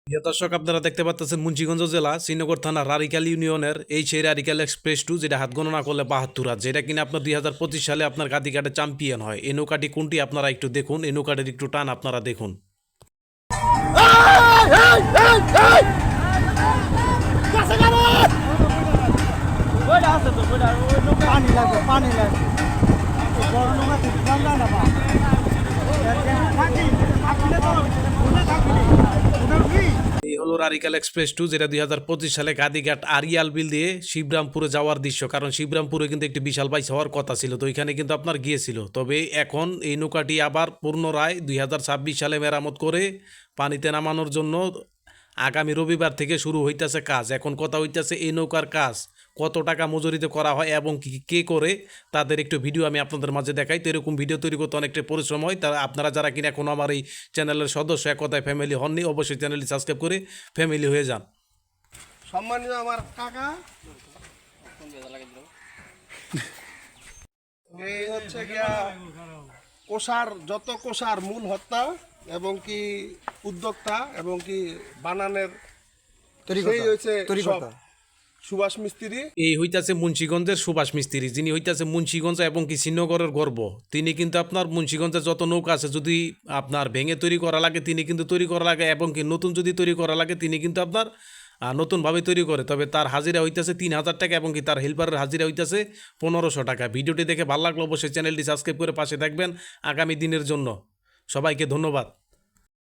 প্রিয় দর্শক, আপনারা দেখতে পাচ্ছেন মুন্সিগঞ্জ জেলা শ্রীনগর থানা রারিকাল ইউনিয়নের এই সেই রারিকাল এক্সপ্রেস টু, যেটা হাত গণনা করলে 72 হাত, যেটা কিনা আপনার 2025 সালে আপনার গাদিঘাটে চ্যাম্পিয়ন হয়। এই নৌকাটি কোনটি আপনারা একটু দেখুন, এই নৌকাটির একটু টান আপনারা দেখুন। এই হলো রারিকাল এক্সপ্রেস টু, যেটা 2025 সালে গাদিঘাট আরিয়াল বিল দিয়ে শিবরামপুরে যাওয়ার দৃশ্য। কারণ শিবরামপুরে কিন্তু একটি বিশাল বাইচ হওয়ার কথা ছিল, তো ওইখানে কিন্তু আপনার গিয়েছিল। তবে এখন এই নৌকাটি আবার পুনরায় 2026 সালে মেরামত করে পানিতে নামানোর জন্য আগামী রবিবার থেকে শুরু হইতেছে কাজ। এখন কথা হইতেছে এই নৌকার কাজ কত টাকা মজুরিতে করা হয় এবং কে করে, তাদের একটু ভিডিও আমি আপনাদের মাঝে দেখাই। তো এরকম ভিডিও তৈরি করতে অনেকটা পরিশ্রম হয়। তারা আপনারা যারা কিনা এখনও আমার এই চ্যানেলের সদস্য, এক কথায় ফ্যামিলি হননি, অবশ্যই চ্যানেলটি সাবস্ক্রাইব করে ফ্যামিলি হয়ে যান। সম্মানিত আমার কাকা, এই হচ্ছে গিয়া কোষার, যত কোষার মূল হত্যা এবং কি উদ্যোক্তা এবং কি বানানের সেই হয়েছে সব সুভাষ মিস্ত্রি। এই হইতাছে মুন্সিগঞ্জের সুভাষ মিস্ত্রি, যিনি হইতাছে মুন্সিগঞ্জ এবং কি শ্রীনগরের গর্ব। তিনি কিন্তু আপনার মুন্সিগঞ্জের যত নৌকা আছে, যদি আপনার ভেঙে তৈরি করা লাগে তিনি কিন্তু তৈরি করা লাগে, এবং কি নতুন যদি তৈরি করা লাগে তিনি কিন্তু আপনার নতুনভাবে তৈরি করে। তবে তার হাজিরা হইতেছে 3,000 টাকা এবং কি তার হেল্পারের হাজিরা হইতেছে 1500 টাকা। ভিডিওটি দেখে ভালো লাগলো, অবশ্যই চ্যানেলটি সাবস্ক্রাইব করে পাশে থাকবেন আগামী দিনের জন্য। সবাইকে ধন্যবাদ।